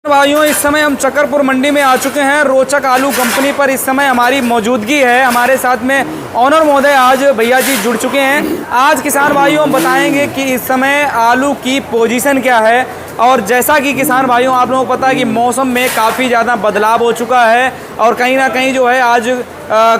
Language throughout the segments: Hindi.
भाइयों, इस समय हम चकरपुर मंडी में आ चुके हैं। रोचक आलू कंपनी पर इस समय हमारी मौजूदगी है। हमारे साथ में ऑनर महोदय आज भैया जी जुड़ चुके हैं। आज किसान भाइयों हम बताएंगे कि इस समय आलू की पोजीशन क्या है। और जैसा कि किसान भाइयों आप लोगों को पता है कि मौसम में काफ़ी ज़्यादा बदलाव हो चुका है और कहीं ना कहीं जो है आज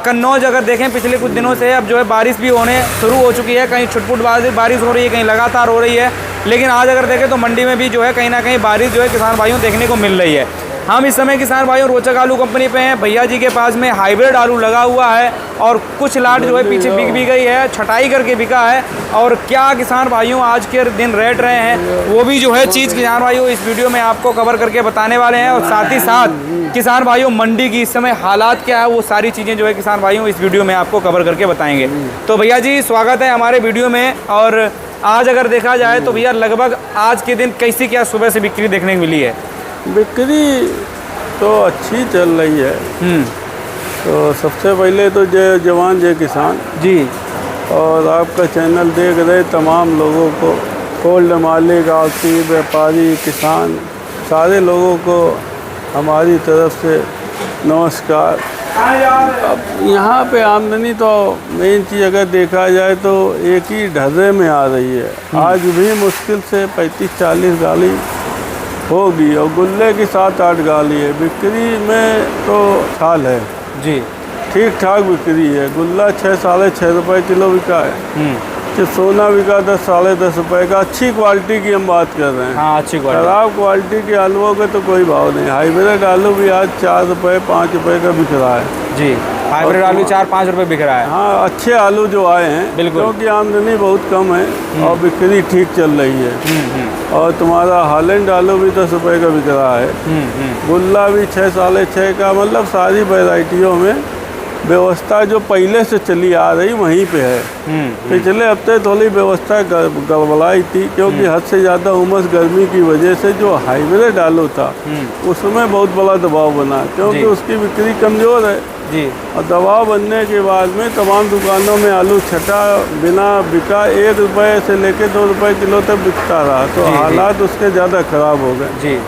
कन्नौज अगर देखें पिछले कुछ दिनों से अब जो है बारिश भी होने शुरू हो चुकी है। कहीं छुटपुट बारिश हो रही है, कहीं लगातार हो रही है। लेकिन आज अगर देखें तो मंडी में भी जो है कहीं ना कहीं बारिश जो है किसान भाइयों देखने को मिल रही है। हम इस समय किसान भाइयों रोचक आलू कंपनी पे हैं। भैया जी के पास में हाइब्रिड आलू लगा हुआ है और कुछ लाट जो है पीछे बिक भी गई है, छटाई करके बिका है। और क्या किसान भाइयों आज के दिन रेट रहे हैं वो भी जो है चीज़ किसान भाइयों इस वीडियो में आपको कवर करके बताने वाले हैं। और साथ ही साथ किसान भाइयों मंडी की इस समय हालात क्या है वो सारी चीज़ें जो है किसान भाइयों इस वीडियो में आपको कवर करके बताएंगे। तो भैया जी स्वागत है हमारे वीडियो में। और आज अगर देखा जाए तो भैया लगभग आज के दिन कैसी क्या सुबह से बिक्री देखने को मिली है? बिक्री तो अच्छी चल रही है। तो सबसे पहले तो जय जवान जय किसान जी। और आपका चैनल देख रहे तमाम लोगों को, कोल्ड मालिक, आड़ती, व्यापारी, किसान, सारे लोगों को हमारी तरफ से नमस्कार। अब यहाँ पे आमदनी तो मेन चीज़ अगर देखा जाए तो एक ही ढर्रे में आ रही है। आज भी मुश्किल से 35-40 गाली होगी और गुल्ले की 7-8 गाली है। बिक्री में तो साल है जी, ठीक ठाक बिक्री है। गुल्ला 6-6.5 रुपये किलो बिका है। जो सोना बिका 10-10.5 रुपये का। अच्छी क्वालिटी की हम बात कर रहे हैं। हाँ अच्छी क्वालिटी। खराब क्वालिटी के आलूओं का तो कोई भाव नहीं। हाइब्रिड आलू भी आज 4 रुपये 5 रुपये का बिक रहा है जी। हाइब्रिड आलू 4-5 रुपये बिक रहा है। हाँ अच्छे आलू जो आए हैं बिल्कुल, क्योंकि आमदनी बहुत कम है और बिक्री ठीक चल रही है। और तुम्हारा हालैंड आलू भी 10 रुपये का बिक रहा है। गुल्ला भी 6-6.5 का। मतलब सारी वैरायटियों में व्यवस्था जो पहले से चली आ रही वहीं पे है। पिछले हफ्ते थोड़ी व्यवस्था गड़बड़ाई थी क्योंकि हद से ज़्यादा उमस गर्मी की वजह से जो हाइब्रिड आलू था उसमें बहुत बड़ा दबाव बना क्योंकि उसकी बिक्री कमज़ोर है जी। और दबाव बनने के बाद में तमाम दुकानों में आलू छटा बिना बिका 1 रुपये से लेकर 2 रुपये किलो तक बिकता रहा। तो हालात उसके ज़्यादा ख़राब हो गए जी।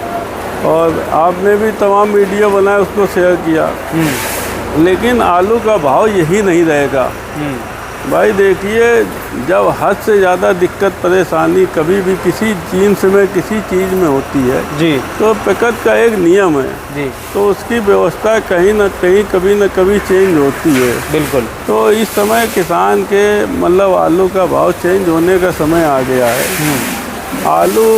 और आपने भी तमाम वीडियो बनाए उसको शेयर किया। लेकिन आलू का भाव यही नहीं रहेगा भाई। देखिए जब हद से ज़्यादा दिक्कत परेशानी कभी भी किसी जीन्स में किसी चीज़ में होती है जी तो पैकेट का एक नियम है जी। तो उसकी व्यवस्था कहीं ना कहीं कभी न कभी चेंज होती है। बिल्कुल। तो इस समय किसान के मतलब आलू का भाव चेंज होने का समय आ गया है। आलू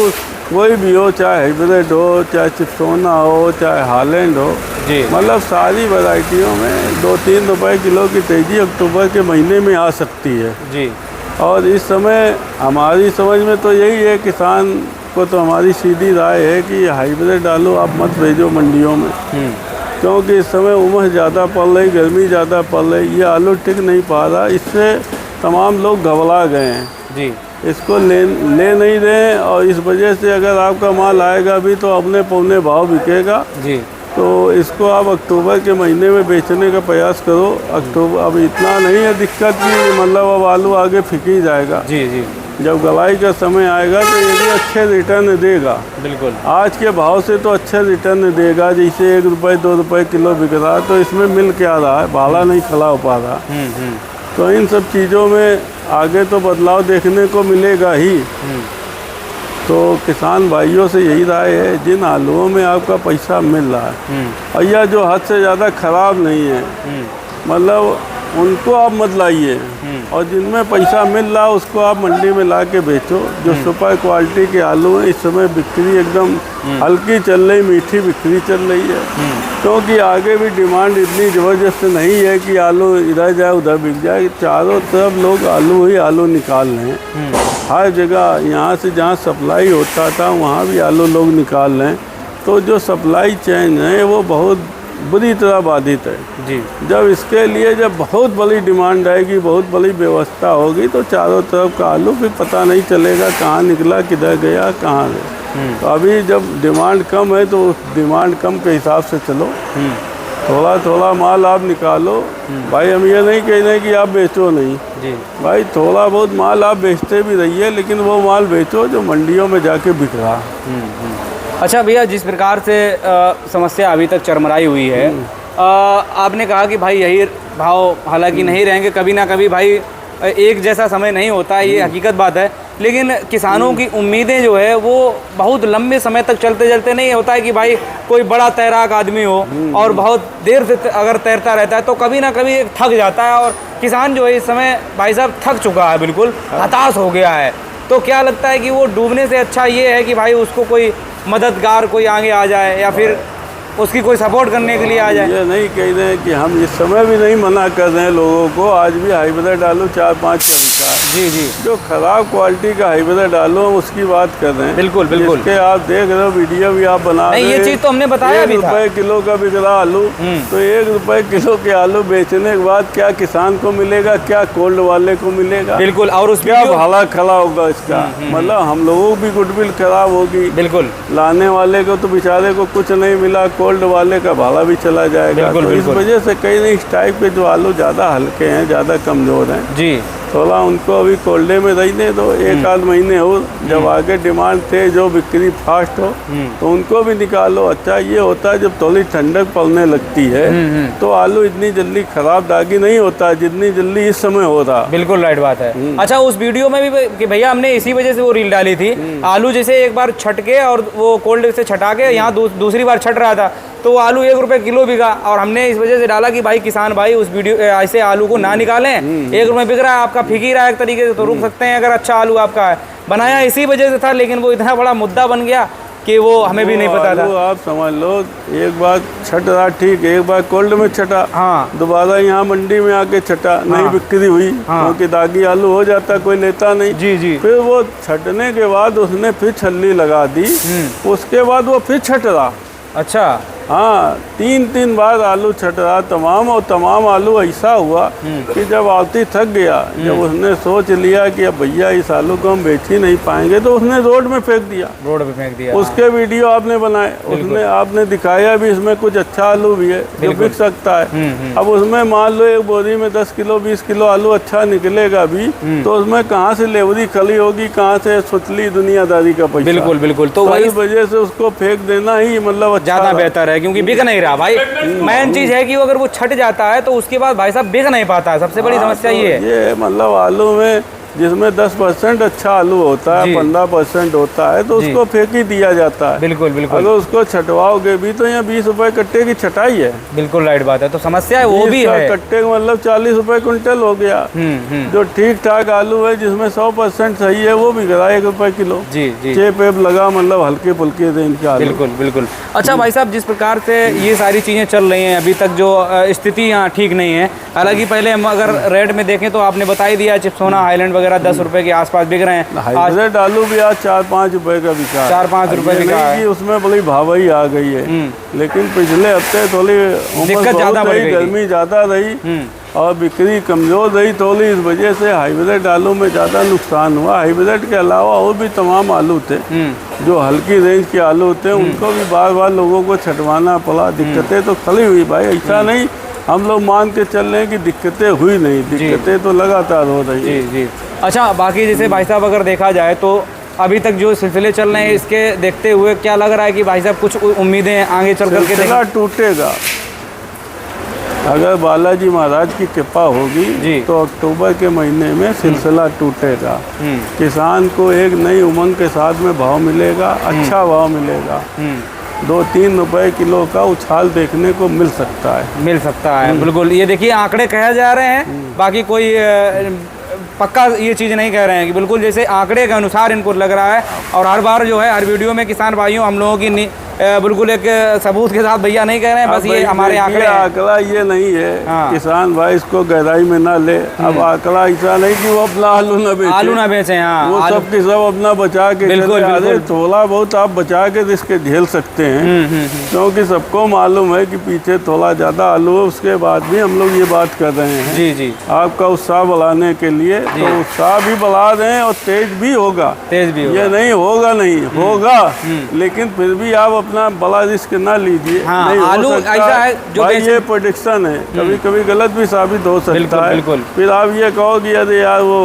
कोई भी हो, चाहे हाइब्रिड हो, चाहे चिप्सोना हो, चाहे हालैंड हो जी, मतलब सारी वैरायटियों में 2-3 रुपये किलो की तेज़ी अक्टूबर के महीने में आ सकती है जी। और इस समय हमारी समझ में तो यही है, किसान को तो हमारी सीधी राय है कि हाइब्रिड आलू आप मत भेजो मंडियों में क्योंकि इस समय उमस ज़्यादा पड़ रही, गर्मी ज़्यादा पड़ रही, ये आलू टिक नहीं पा रहा। इससे तमाम लोग घबरा गए हैं जी। इसको ले नहीं रहे और इस वजह से अगर आपका माल आएगा भी तो अपने पौने भाव बिकेगा जी। तो इसको आप अक्टूबर के महीने में बेचने का प्रयास करो। अक्टूबर अब इतना नहीं है दिक्कत कि मतलब अब आलू आगे फिक ही जाएगा जी जी। जब गलाई का समय आएगा तो ये भी अच्छे रिटर्न देगा। बिल्कुल। आज के भाव से तो अच्छे रिटर्न देगा। जैसे 1 रुपये 2 रुपये किलो बिक रहा है तो इसमें मिल क्या रहा है, भाड़ा नहीं खड़ा हो पा रहा। तो इन सब चीज़ों में आगे तो बदलाव देखने को मिलेगा ही। तो किसान भाइयों से यही राय है, जिन आलूओं में आपका पैसा मिल रहा है और यह जो हद से ज़्यादा ख़राब नहीं है मतलब उनको आप मत लाइए। और जिनमें पैसा मिल रहा है उसको आप मंडी में ला के बेचो। जो सुपर क्वालिटी के आलू हैं इस समय बिक्री एकदम हल्की चल रही, मीठी बिक्री चल रही है क्योंकि आगे भी डिमांड इतनी ज़बरदस्त नहीं है कि आलू इधर जाए उधर बिक जाए। चारों तरफ लोग आलू ही आलू निकाल रहे हैं। हर जगह यहाँ से जहाँ सप्लाई होता था वहाँ भी आलू लोग निकाल रहे हैं। तो जो सप्लाई चेन है वो बहुत बुरी तरह बाधित है जी। जब इसके लिए जब बहुत बड़ी डिमांड आएगी, बहुत बड़ी व्यवस्था होगी तो चारों तरफ का आलू फिर पता नहीं चलेगा कहाँ निकला, किधर गया, कहाँ गया। तो अभी जब डिमांड कम है तो डिमांड कम के हिसाब से चलो। थोड़ा थोड़ा माल आप निकालो भाई। हम ये नहीं कह रहे कि आप बेचो नहीं जी भाई, थोड़ा बहुत माल आप बेचते भी रहिए लेकिन वो माल बेचो जो मंडियों में जाके बिक रहा। अच्छा भैया, जिस प्रकार से समस्या अभी तक चरमराई हुई है, आपने कहा कि भाई यही भाव हालांकि नहीं रहेंगे, कभी ना कभी भाई एक जैसा समय नहीं होता है, ये हकीकत बात है। लेकिन किसानों की उम्मीदें जो है वो बहुत लंबे समय तक चलते चलते नहीं होता है कि भाई कोई बड़ा तैराक आदमी हो और बहुत देर से अगर तैरता रहता है तो कभी ना कभी एक थक जाता है, और किसान जो है इस समय भाई साहब थक चुका है, बिल्कुल हताश हो गया है। तो क्या लगता है कि वो डूबने से अच्छा ये है कि भाई उसको कोई मददगार कोई आगे आ जाए या फिर उसकी कोई सपोर्ट करने के लिए आ जाए? ये नहीं कह रहे हैं कि हम इस समय भी नहीं मना कर रहे हैं लोगों को, आज भी हाइब्रिड आलू 4-5 चलता है। जी जी, जो खराब क्वालिटी का हाइब्रिड आलू हम उसकी बात कर रहे हैं। बिल्कुल बिल्कुल। इसके आप देख रहे हो, वीडियो भी आप बना रहे हैं। ये चीज़ तो हमने बताया भी था। 1 रुपए किलो का बिक रहा आलू, तो 1 रुपए किलो के आलू बेचने के बाद क्या किसान को मिलेगा, क्या कोल्ड वाले को मिलेगा? बिल्कुल। और उस क्या भाड़ा खड़ा होगा इसका? मतलब हम लोगों की गुडविल खराब होगी। बिल्कुल। लाने वाले को तो बेचारे को कुछ नहीं मिला, कोल्ड वाले का भाड़ा भी चला जाएगा। बिल्कुल, तो इस बिल्कुल। वजह से कई नहीं, इस टाइप के जो आलू ज़्यादा हल्के हैं, ज़्यादा कमज़ोर हैं, जी, थोड़ा उनको अभी कोल्डे में रहने दो, 1-8 महीने हो, जब आगे डिमांड तेज हो, बिक्री फास्ट हो, तो उनको भी निकालो। अच्छा ये होता है जब थोड़ी ठंडक पड़ने लगती है तो आलू इतनी जल्दी खराब दागी नहीं होता जितनी जल्दी इस समय हो रहा। बिल्कुल राइट बात है। अच्छा, उस वीडियो में भी कि भैया हमने इसी वजह से वो रील डाली थी, आलू जैसे एक बार छट के और वो कोल्ड से छटा के यहाँ दूसरी बार छट रहा था तो वो आलू 1 रुपए किलो बिका, और हमने इस वजह से डाला कि भाई किसान भाई उस वीडियो ऐसे आलू को ना निकालें। 1 रुपए बिक रहा है आपका, फिक ही रहा है एक तरीके से, तो रुक सकते हैं अगर अच्छा आलू आपका है। बनाया इसी वजह से था, लेकिन वो इतना बड़ा मुद्दा बन गया कि वो हमें भी नहीं पता था। आप समझ लो, एक बार छट रहा ठीक है, एक बार कोल्ड में छटा, हाँ, दोबारा यहाँ मंडी में आके छटा, नहीं बिक्री हुई क्योंकि दागी आलू हो जाता, कोई लेता नहीं। जी जी। फिर वो छटने के बाद उसने फिर छल्ली लगा दी, उसके बाद वो फिर छट रहा। अच्छा, हाँ, 3 बार आलू छट रहा तमाम, और तमाम आलू ऐसा हुआ कि जब आलती थक गया, जब उसने सोच लिया कि अब भैया इस आलू को हम बेच ही नहीं पाएंगे, तो उसने रोड में फेंक दिया। रोड पे फेंक दिया। उसके वीडियो आपने बनाए, उसमें आपने दिखाया भी इसमें कुछ अच्छा आलू भी है जो बिक सकता है। अब उसमें मान लो एक बोरी में 10 किलो 20 किलो आलू अच्छा निकलेगा भी, तो उसमें कहाँ से लेवरी खली होगी, कहाँ से सुतली दुनियादारी का पैसा? बिल्कुल बिल्कुल। तो इस वजह से उसको फेंक देना ही मतलब ज्यादा बेहतर है, क्योंकि बिक नहीं रहा भाई। मेन चीज है कि अगर वो छट जाता है तो उसके बाद भाई साहब बिक नहीं पाता है, सबसे बड़ी समस्या ये है। ये मतलब आलू में जिसमें 10% अच्छा आलू होता है, 15% होता है, तो उसको फेंक ही दिया जाता है। बिल्कुल बिल्कुल। अगर उसको छटवाओगे भी तो यहाँ 20 रुपए कट्टे की छटाई है। बिल्कुल राइट बात है। तो समस्या है वो भी है, कट्टे का मतलब 40 रुपए क्विंटल हो गया। जो ठीक ठाक आलू है जिसमें 100% सही है वो भी गिरा 1 रुपए किलो। जी जी। चेप वेप लगा, मतलब हल्के फुल्के थे इनके आलू। बिल्कुल बिल्कुल। अच्छा भाई साहब, जिस प्रकार से ये सारी चीज़ें चल रही हैं अभी तक, जो स्थिति यहाँ ठीक नहीं है। हालांकि पहले हम अगर रेट में देखें तो आपने बता ही दिया, चिप्सोना हाईलैंड वगैरह 10 रुपए के आसपास बिक रहे हैं। हाइब्रिड आलू भी आज 4-5 रुपए का बिका है। 4-5 रुपए बिका है। उसमें बड़ी भावाई आ गई है, लेकिन पिछले हफ्ते थोड़ी दिक्कत ज्यादा बढ़ गई, गर्मी ज़्यादा रही और बिक्री कमज़ोर रही थोड़ी, इस वजह से हाइब्रिड आलू में ज़्यादा नुकसान हुआ। हाइब्रिड के अलावा और भी तमाम आलू थे जो हल्की रेंज के आलू थे, उनको भी बार बार लोगों को छटवाना पड़ा। दिक्कतें तो खड़ी हुई भाई, ऐसा नहीं हम लोग मान के चल रहे हैं कि दिक्कतें हुई नहीं, दिक्कतें तो लगातार हो रही है। जी जी। अच्छा, बाकी जैसे भाई साहब अगर देखा जाए तो अभी तक जो सिलसिले चल रहे हैं, इसके देखते हुए क्या लग रहा है कि भाई साहब कुछ उम्मीदें आगे चल करके सिलसिला टूटेगा? अगर बालाजी महाराज की कृपा होगी तो अक्टूबर के महीने में सिलसिला टूटेगा। किसान को एक नई उमंग के साथ में भाव मिलेगा, अच्छा भाव मिलेगा। 2-3 रुपए किलो का उछाल देखने को मिल सकता है। बिल्कुल। ये देखिए आंकड़े कहे जा रहे हैं, बाकी कोई पक्का ये चीज़ नहीं कह रहे हैं कि बिल्कुल जैसे आंकड़े के अनुसार इनको लग रहा है। और हर बार जो है हर वीडियो में किसान भाइयों हम लोगों की बिल्कुल एक सबूत के साथ भैया नहीं कह रहे हैं, बस ये हमारे आंकड़े हैं। आंकड़ा ये नहीं है, किसान भाई इसको गहराई में ना ले। अब आंकड़ा ऐसा नहीं कि वो अपना आलू ना बेचे, हाँ, वो सब की सब अपना बचा के थोड़ा बहुत आप बचा के इसके झेल सकते हैं, क्योंकि सबको मालूम है कि पीछे थोड़ा ज़्यादा आलू है। उसके बाद भी हम लोग ये बात कर रहे हैं जी जी आपका उत्साह बढ़ाने के लिए, तो उत्साह भी बढ़ा दें और तेज भी होगा। ये नहीं होगा, नहीं होगा, लेकिन फिर भी आप अपना बड़ा रिस्क ना लीजिए। हाँ, नहीं आलू ऐसा है जो भाई ये प्रेडिक्शन है, कभी कभी गलत भी साबित हो सकता है। फिर आप ये कहो कि अरे यार वो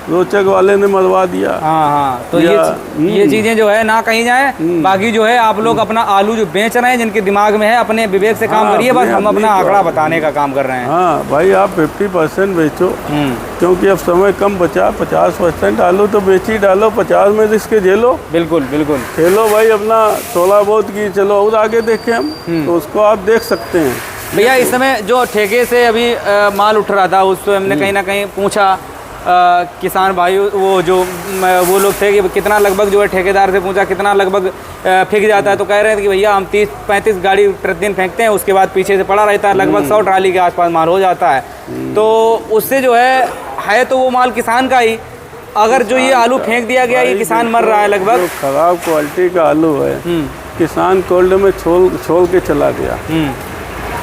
रोचक वाले ने मरवा दिया। हाँ हाँ, तो ये चीजें जो है ना कहीं जाए। बाकी जो है आप लोग अपना आलू जो बेच रहे हैं, जिनके दिमाग में है, अपने विवेक से काम करिए। बस हम अपना आंकड़ा बताने का काम कर रहे हैं। हाँ भाई, आप 50% बेचो, क्योंकि अब समय कम बचा। 50% आलू तो बेच ही डालो, 50 में रिस्क झेलो। बिल्कुल बिल्कुल, खेलो भाई अपना, थोड़ा बहुत की चलो और आगे देखें हम, तो उसको आप देख सकते हैं। भैया इस समय जो ठेके से अभी माल उठ रहा था, उसको हमने कहीं ना कहीं पूछा किसान भाई, वो लोग थे कि कितना लगभग जो है, ठेकेदार से पूछा कितना लगभग फेंक जाता है, तो कह रहे थे कि भैया हम 30-35 गाड़ी प्रतिदिन फेंकते हैं, उसके बाद पीछे से पड़ा रहता है, लगभग 100 ट्राली के आसपास माल हो जाता है। तो उससे जो है तो वो माल किसान का ही, अगर जो ये आलू फेंक दिया गया, ये किसान मर रहा है लगभग। खराब क्वालिटी का आलू है, किसान कोल्ड में छोड़ के चला गया।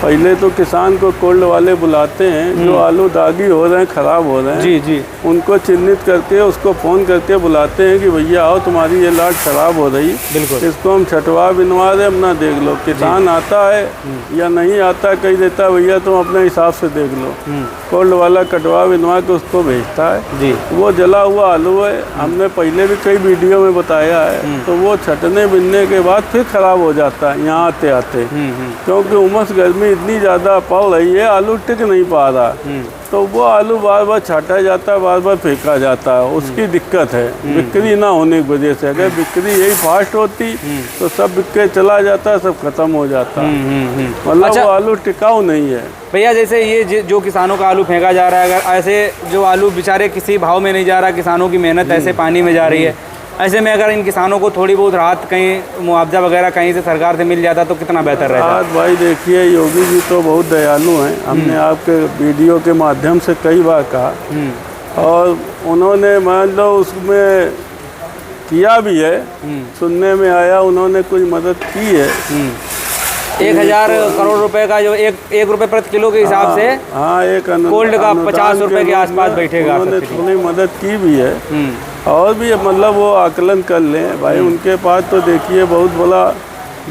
पहले तो किसान को कोल्ड वाले बुलाते हैं, जो आलू दागी हो रहे हैं, ख़राब हो रहे हैं, जी जी, उनको चिन्हित करके उसको फ़ोन करके बुलाते हैं कि भैया आओ, तुम्हारी ये लाट ख़राब हो रही, बिल्कुल, इसको हम छटवा बिनवा दें, अपना देख लो। किसान आता है या नहीं आता, कही देता है भैया तुम अपने हिसाब से देख लो। कोल्ड वाला कटवा बिनवा के उसको भेजता है जी। वो जला हुआ आलू है, हमने पहले भी कई वीडियो में बताया है। तो वो छटने बिनने के बाद फिर ख़राब हो जाता है यहाँ आते आते, क्योंकि उमस गर्मी इतनी ज़्यादा पड़ रही है, आलू टिक नहीं पा रहा। तो वो आलू बार बार छाटा जाता है, बार बार फेंका जाता है, उसकी दिक्कत है बिक्री ना होने की वजह से। अगर बिक्री यही फास्ट होती तो सब बिक के चला जाता, सब खत्म हो जाता। मतलब अच्छा, वो आलू टिकाऊ नहीं है भैया। जैसे ये जो किसानों का आलू फेंका जा रहा है, अगर ऐसे जो आलू बेचारे किसी भाव में नहीं जा रहा, किसानों की मेहनत ऐसे पानी में जा रही है, ऐसे में अगर इन किसानों को थोड़ी बहुत राहत, कहीं मुआवजा वगैरह कहीं से सरकार से मिल जाता तो कितना बेहतर रहता। भाई देखिए, योगी जी तो बहुत दयालु हैं, हमने आपके वीडियो के माध्यम से कई बार कहा, और उन्होंने मान लो उसमें किया भी है, सुनने में आया उन्होंने कुछ मदद की है। 1000 करोड़ रुपए का जो एक रुपए प्रति किलो के हिसाब से, हाँ, एक कोल्ड का 50 रुपए के आसपास बैठेगा। उन्होंने थोड़ी मदद की भी है, और भी मतलब वो आकलन कर लें भाई। उनके पास तो देखिए बहुत बड़ा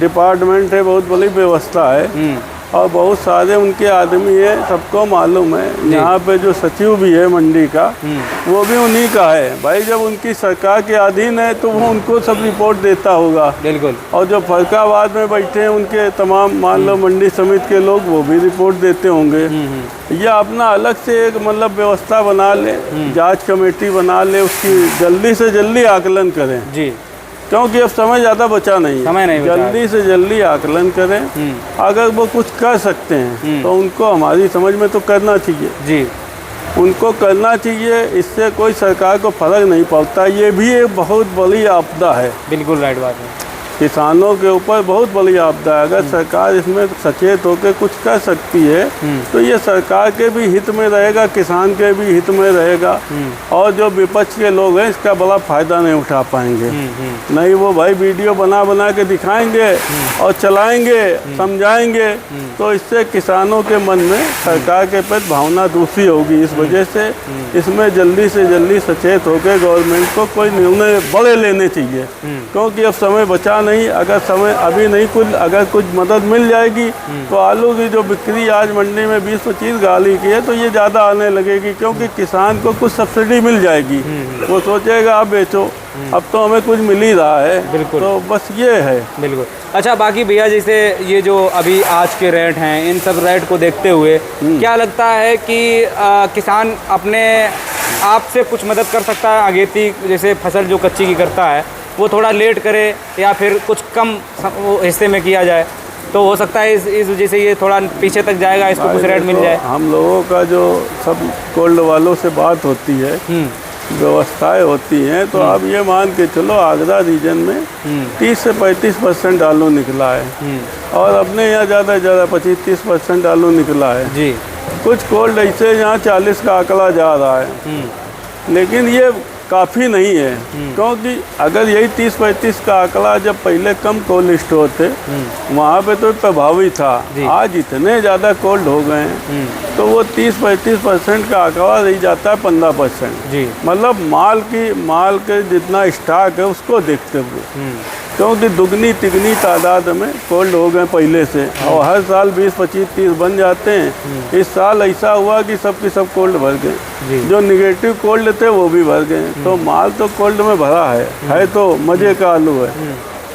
डिपार्टमेंट है, बहुत बड़ी व्यवस्था है, और बहुत सारे उनके आदमी है, सबको मालूम है। यहाँ पे जो सचिव भी है मंडी का, वो भी उन्हीं का है भाई। जब उनकी सरकार के अधीन है तो वो उनको सब रिपोर्ट देता होगा। बिल्कुल। और जो फरकाबाद में बैठे हैं उनके तमाम मान लो मंडी समिति के लोग, वो भी रिपोर्ट देते होंगे। या अपना अलग से एक मतलब व्यवस्था बना ले, जांच कमेटी बना ले, उसकी जल्दी से जल्दी आकलन करें जी, क्योंकि अब समय ज़्यादा बचा नहीं है। जल्दी से जल्दी आकलन करें। अगर वो कुछ कर सकते हैं तो उनको हमारी समझ में तो करना चाहिए जी, उनको करना चाहिए। इससे कोई सरकार को फर्क नहीं पड़ता। ये भी एक बहुत बड़ी आपदा है। बिल्कुल राइट बात है, किसानों के ऊपर बहुत बड़ी आपदा है। अगर सरकार इसमें सचेत होकर कुछ कर सकती है तो ये सरकार के भी हित में रहेगा, किसान के भी हित में रहेगा, और जो विपक्ष के लोग हैं इसका बड़ा फ़ायदा नहीं उठा पाएंगे। नहीं, वो भाई वीडियो बना बना के दिखाएंगे और चलाएंगे, समझाएंगे, तो इससे किसानों के मन में सरकार के प्रति भावना दूसरी होगी। इस वजह से इसमें जल्दी से जल्दी सचेत होकर गवर्नमेंट को कोई निर्णय बड़े लेने चाहिए, क्योंकि अब समय बचा नहीं। अगर समय अभी नहीं, अगर कुछ मदद मिल जाएगी तो आलू की जो बिक्री आज मंडी में 20-25 गाली की है, तो ये ज़्यादा आने लगेगी, क्योंकि किसान को कुछ सब्सिडी मिल जाएगी। वो सोचेगा आप बेचो, अब तो हमें कुछ मिल ही रहा है। बिल्कुल। तो बस ये है। बिल्कुल। अच्छा, बाकी भैया जैसे ये जो अभी आज के रेट हैं, इन सब रेट को देखते हुए क्या लगता है कि किसान अपने आप से कुछ मदद कर सकता है? अगेती जैसे फसल जो कच्ची की करता है वो थोड़ा लेट करे, या फिर कुछ कम हिस्से में किया जाए, तो हो सकता है इस वजह से ये थोड़ा पीछे तक जाएगा, इसको कुछ रेट मिल जाए। हम लोगों का जो सब कोल्ड वालों से बात होती है, व्यवस्थाएं होती हैं, तो आप ये मान के चलो आगरा रीजन में 30 से 35% आलू निकला है, और अपने यहाँ ज़्यादा से ज़्यादा 25-30% आलू निकला है जी। कुछ कोल्ड ऐसे यहाँ 40 का आंकड़ा जा रहा है, लेकिन ये काफ़ी नहीं है, क्योंकि अगर यही 30-35 का आंकड़ा जब पहले कम कोल्ड स्टोर थे वहाँ पे तो प्रभावी था। आज इतने ज़्यादा कोल्ड हो गए हैं तो वो 30-35% का आंकड़ा रह जाता है 15% जी। मतलब माल के जितना स्टॉक है उसको देखते हुए क्योंकि दुगनी तिगनी तादाद में कोल्ड हो गए पहले से, और हर साल 20, 25, 30 बन जाते हैं। इस साल ऐसा हुआ कि सब की सब कोल्ड भर गए, जो निगेटिव कोल्ड थे वो भी भर गए। तो माल तो कोल्ड में भरा है तो मज़े का आलू है।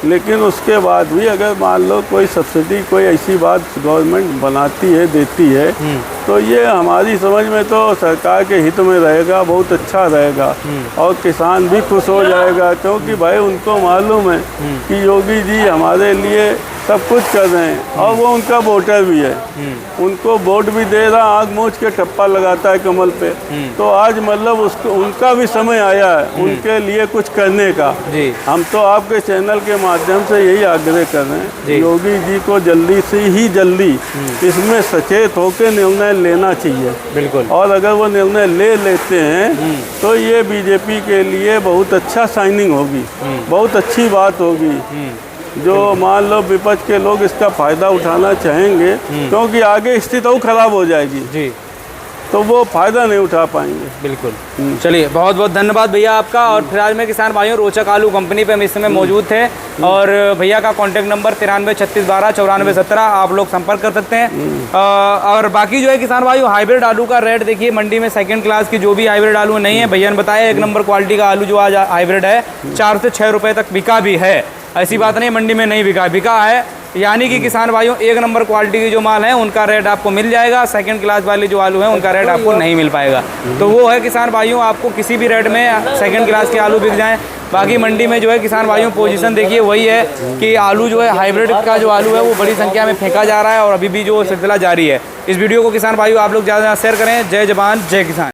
लेकिन उसके बाद भी अगर मान लो कोई सब्सिडी, कोई ऐसी बात गवर्नमेंट बनाती है, देती है, तो ये हमारी समझ में तो सरकार के हित में रहेगा, बहुत अच्छा रहेगा, और किसान भी खुश हो जाएगा। क्योंकि भाई उनको मालूम है कि योगी जी हमारे लिए सब कुछ कर रहे हैं, और वो उनका वोटर भी है, उनको वोट भी दे रहा, आग मोच के टप्पा लगाता है कमल पे। तो आज मतलब उसको उनका भी समय आया है उनके लिए कुछ करने का। हम तो आपके चैनल के माध्यम से यही आग्रह कर रहे हैं, योगी जी को जल्दी से ही जल्दी इसमें सचेत होकर निर्णय लेना चाहिए। बिल्कुल। और अगर वो निर्णय ले लेते हैं तो ये बीजेपी के लिए बहुत अच्छा साइनिंग होगी, बहुत अच्छी बात होगी। जो मान लो विपक्ष के लोग इसका फ़ायदा उठाना चाहेंगे, क्योंकि आगे स्थिति और ख़राब हो जाएगी जी, तो वो फ़ायदा नहीं उठा पाएंगे। बिल्कुल। चलिए, बहुत बहुत धन्यवाद भैया आपका। और फिर आज में किसान भाइयों रोचक आलू कंपनी पे हम इस समय मौजूद थे, और भैया का कॉन्टैक्ट नंबर 93 36 12 94 17, आप लोग संपर्क कर सकते हैं। और बाकी जो है किसान भाइयों, हाइब्रिड आलू का रेट देखिए मंडी में सेकंड क्लास की जो भी हाइब्रिड आलू नहीं है, भैया ने बताया 1 नंबर क्वालिटी का आलू जो आज हाइब्रिड है 4 से 6 रुपये तक बिका भी है। ऐसी बात नहीं मंडी में नहीं बिका है। यानी कि किसान भाइयों 1 नंबर क्वालिटी की जो माल है उनका रेट आपको मिल जाएगा, सेकंड क्लास वाले जो आलू हैं उनका रेट आपको नहीं मिल पाएगा। तो वो है किसान भाइयों, आपको किसी भी रेट में सेकंड क्लास के आलू बिक जाएं। बाकी मंडी में जो है किसान भाइयों पोजीशन देखिए वही है कि आलू जो है हाइब्रिड का जो आलू है वो बड़ी संख्या में फेंका जा रहा है, और अभी भी जो सिलसिला जारी है। इस वीडियो को किसान भाइयों आप लोग ज़्यादा शेयर करें। जय जवान जय किसान।